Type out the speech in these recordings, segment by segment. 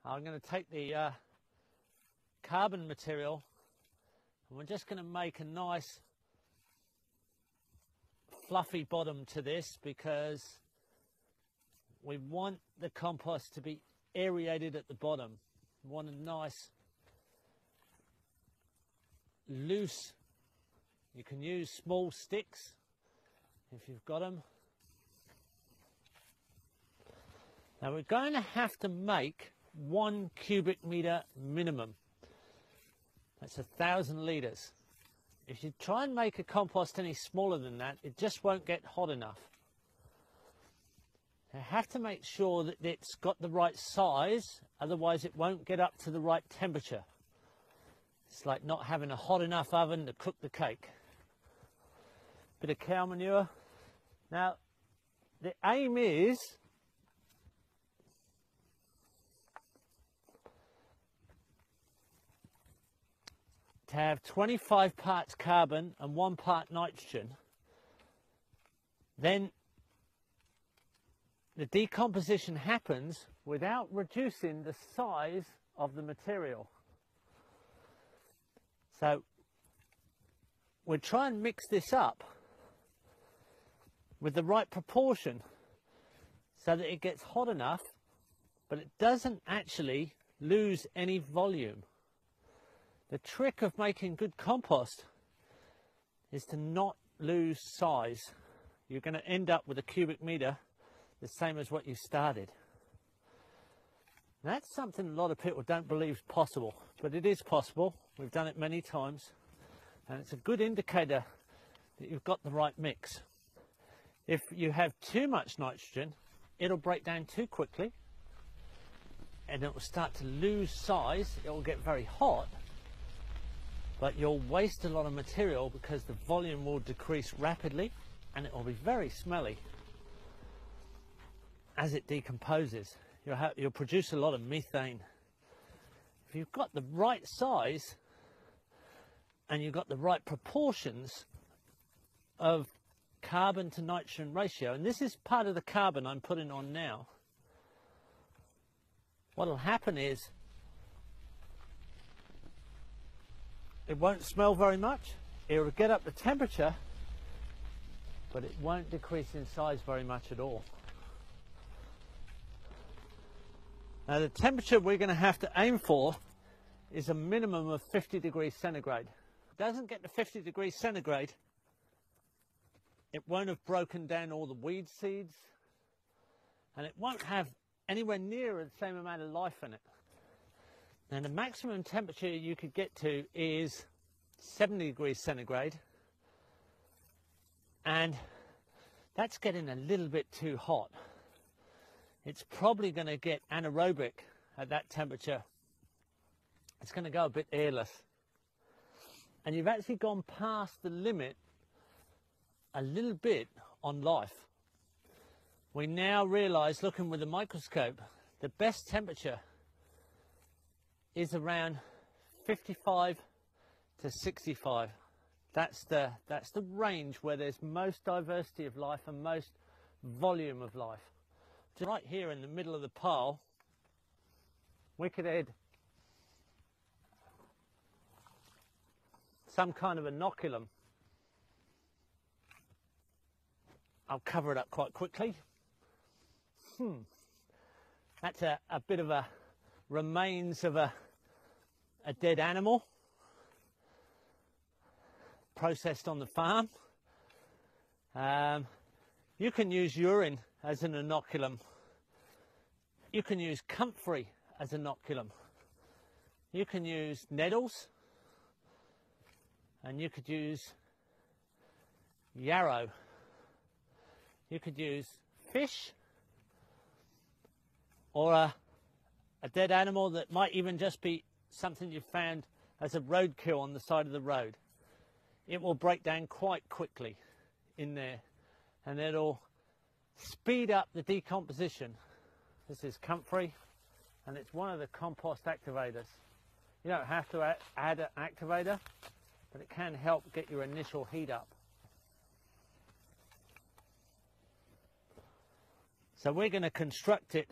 I'm going to take the carbon material and we're just going to make a nice fluffy bottom to this, because we want the compost to be aerated at the bottom. We want a nice loose, you can use small sticks if you've got them. Now we're going to have to make 1 cubic meter minimum. That's 1,000 litres. If you try and make a compost any smaller than that, it just won't get hot enough. You have to make sure that it's got the right size, otherwise it won't get up to the right temperature. It's like not having a hot enough oven to cook the cake. Bit of cow manure. Now, the aim is to have 25 parts carbon and 1 part nitrogen. Then the decomposition happens without reducing the size of the material. So we'll try and mix this up with the right proportion so that it gets hot enough, but it doesn't actually lose any volume. The trick of making good compost is to not lose size. You're going to end up with a cubic meter the same as what you started. That's something a lot of people don't believe is possible, but it is possible. We've done it many times, and it's a good indicator that you've got the right mix. If you have too much nitrogen, it'll break down too quickly and it will start to lose size. It will get very hot, but you'll waste a lot of material because the volume will decrease rapidly and it will be very smelly as it decomposes. You'll produce a lot of methane. If you've got the right size and you've got the right proportions of carbon to nitrogen ratio, and this is part of the carbon I'm putting on now, what will happen is it won't smell very much, it will get up the temperature, but it won't decrease in size very much at all. Now the temperature we're going to have to aim for is a minimum of 50 degrees centigrade. If it doesn't get to 50 degrees centigrade, it won't have broken down all the weed seeds, and it won't have anywhere near the same amount of life in it. Now the maximum temperature you could get to is 70 degrees centigrade, and that's getting a little bit too hot. It's probably going to get anaerobic at that temperature. It's going to go a bit airless. And you've actually gone past the limit a little bit on life. We now realize, looking with a microscope, the best temperature is around 55 to 65. That's the range where there's most diversity of life and most volume of life. Just right here in the middle of the pile, we could add some kind of inoculum. I'll cover it up quite quickly. That's a bit of a remains of a dead animal processed on the farm. You can use urine as an inoculum. You can use comfrey as an inoculum. You can use nettles, and you could use yarrow. You could use fish, or a dead animal that might even just be something you found as a roadkill on the side of the road. It will break down quite quickly in there, and it'll speed up the decomposition. This is comfrey, and it's one of the compost activators. You don't have to add an activator, but it can help get your initial heat up. So we're going to construct it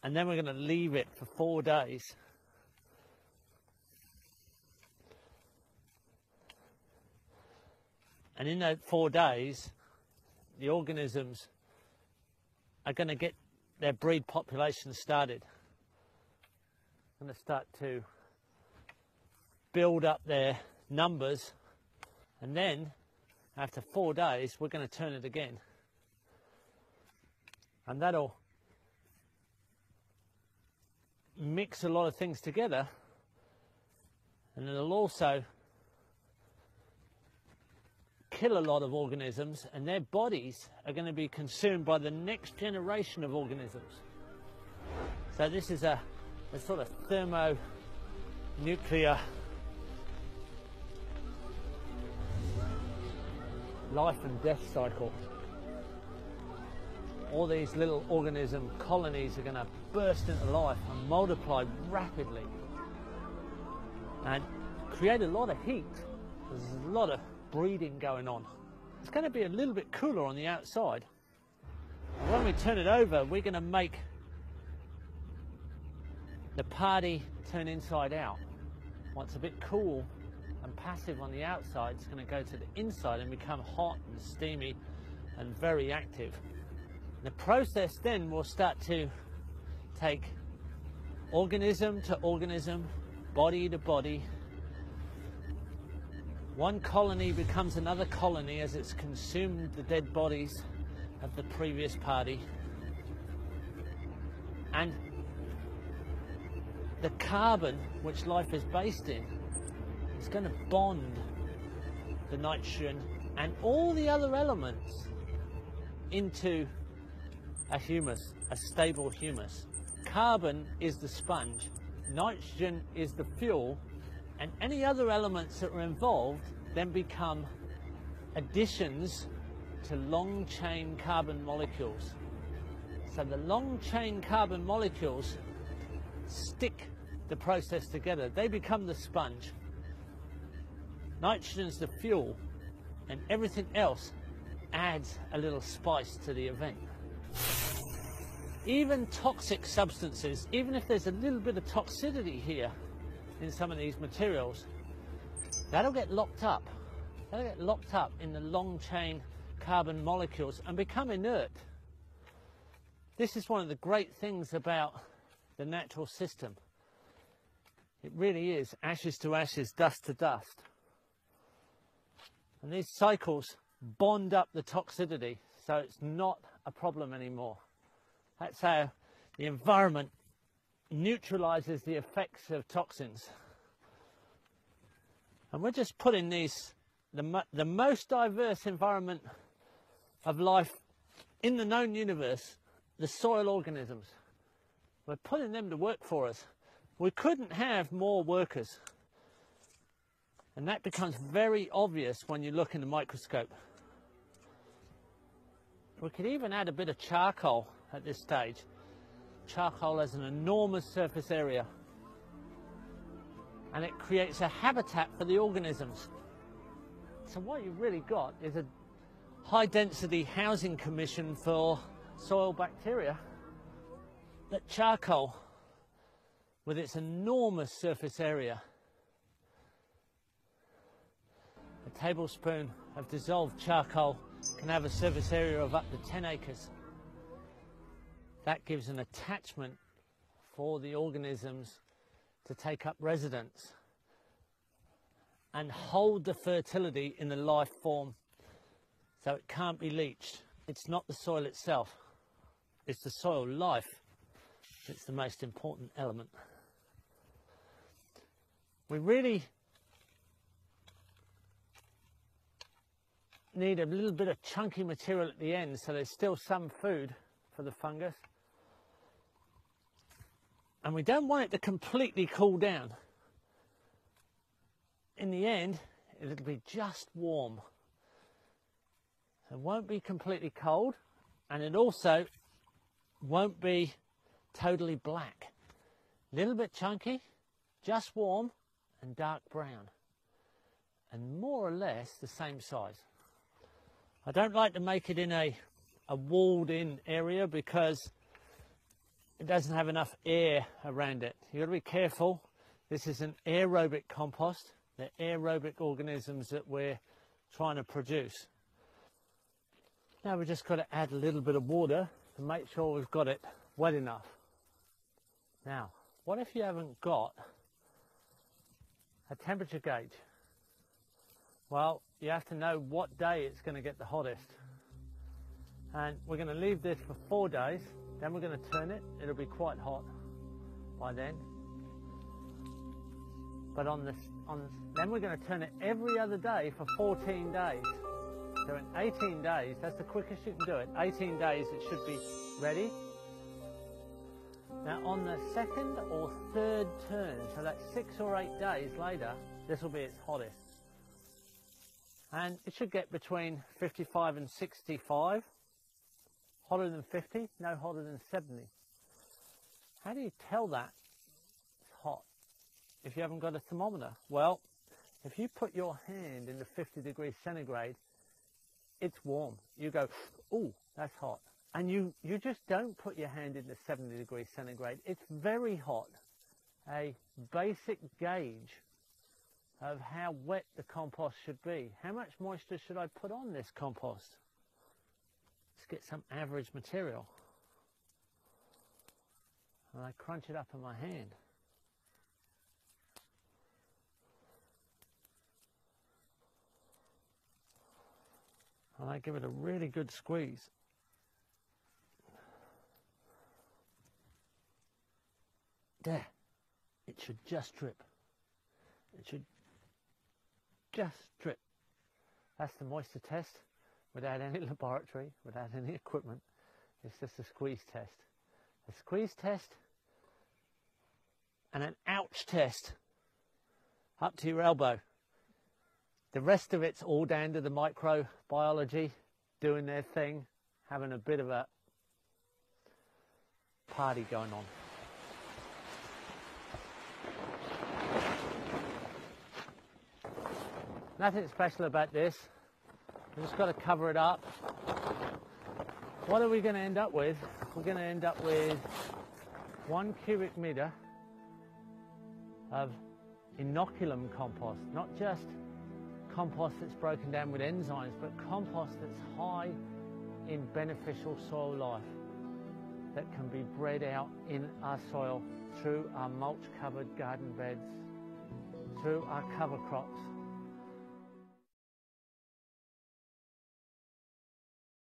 and then we're going to leave it for 4 days. And in those 4 days, the organisms are going to get their breed population started. Going to start to build up their numbers, and then after 4 days we're going to turn it again, and that'll mix a lot of things together, and it'll also kill a lot of organisms, and their bodies are going to be consumed by the next generation of organisms. So this is a sort of thermonuclear life and death cycle. All these little organism colonies are going to burst into life and multiply rapidly and create a lot of heat. There's a lot of breeding going on. It's going to be a little bit cooler on the outside. And when we turn it over, we're going to make the party turn inside out. Once a bit cool and passive on the outside, it's going to go to the inside and become hot and steamy and very active. The process then will start to take organism to organism, body to body. One colony becomes another colony as it's consumed the dead bodies of the previous party. And the carbon, which life is based in, is going to bond the nitrogen and all the other elements into a humus, a stable humus. Carbon is the sponge, nitrogen is the fuel, and any other elements that are involved then become additions to long chain carbon molecules. So the long chain carbon molecules stick the process together. They become the sponge. Nitrogen's the fuel, and everything else adds a little spice to the event. Even toxic substances, even if there's a little bit of toxicity here in some of these materials, that'll get locked up. That'll get locked up in the long chain carbon molecules and become inert. This is one of the great things about the natural system. It really is ashes to ashes, dust to dust. And these cycles bond up the toxicity, so it's not a problem anymore. That's how the environment neutralizes the effects of toxins. And we're just putting these, the most diverse environment of life in the known universe, the soil organisms. We're putting them to work for us. We couldn't have more workers. And that becomes very obvious when you look in the microscope. We could even add a bit of charcoal at this stage. Charcoal has an enormous surface area, and it creates a habitat for the organisms. So what you've really got is a high density housing commission for soil bacteria. That charcoal, with its enormous surface area, a tablespoon of dissolved charcoal can have a surface area of up to 10 acres. That gives an attachment for the organisms to take up residence and hold the fertility in the life form, so it can't be leached. It's not the soil itself, it's the soil life that's the most important element. We really need a little bit of chunky material at the end, so there's still some food for the fungus. And we don't want it to completely cool down. In the end, it'll be just warm. It won't be completely cold, and it also won't be totally black. A little bit chunky, just warm, and dark brown. And more or less the same size. I don't like to make it in a walled in area, because it doesn't have enough air around it. You've got to be careful. This is an aerobic compost. They're aerobic organisms that we're trying to produce. Now we've just got to add a little bit of water to make sure we've got it wet enough. Now, what if you haven't got a temperature gauge? Well, you have to know what day it's going to get the hottest. And we're going to leave this for 4 days, then we're going to turn it. It'll be quite hot by then. But then we're going to turn it every other day for 14 days. So in 18 days, that's the quickest you can do it. 18 days it should be ready. Now on the 2nd or 3rd turn, so that's 6 or 8 days later, this will be its hottest. And it should get between 55 and 65. Hotter than 50, no hotter than 70. How do you tell that it's hot if you haven't got a thermometer? Well, if you put your hand in the 50 degrees centigrade, it's warm. You go, ooh, that's hot. And you just don't put your hand in the 70 degrees centigrade. It's very hot. A basic gauge of how wet the compost should be. How much moisture should I put on this compost? Let's get some average material. And I crunch it up in my hand. And I give it a really good squeeze. There. It should just drip. It should just drip. That's the moisture test without any laboratory, without any equipment. It's just a squeeze test. A squeeze test and an ouch test up to your elbow. The rest of it's all down to the microbiology doing their thing, having a bit of a party going on. Nothing special about this. We've just got to cover it up. What are we going to end up with? We're going to end up with 1 cubic meter of inoculum compost, not just compost that's broken down with enzymes, but compost that's high in beneficial soil life that can be bred out in our soil through our mulch covered garden beds, through our cover crops,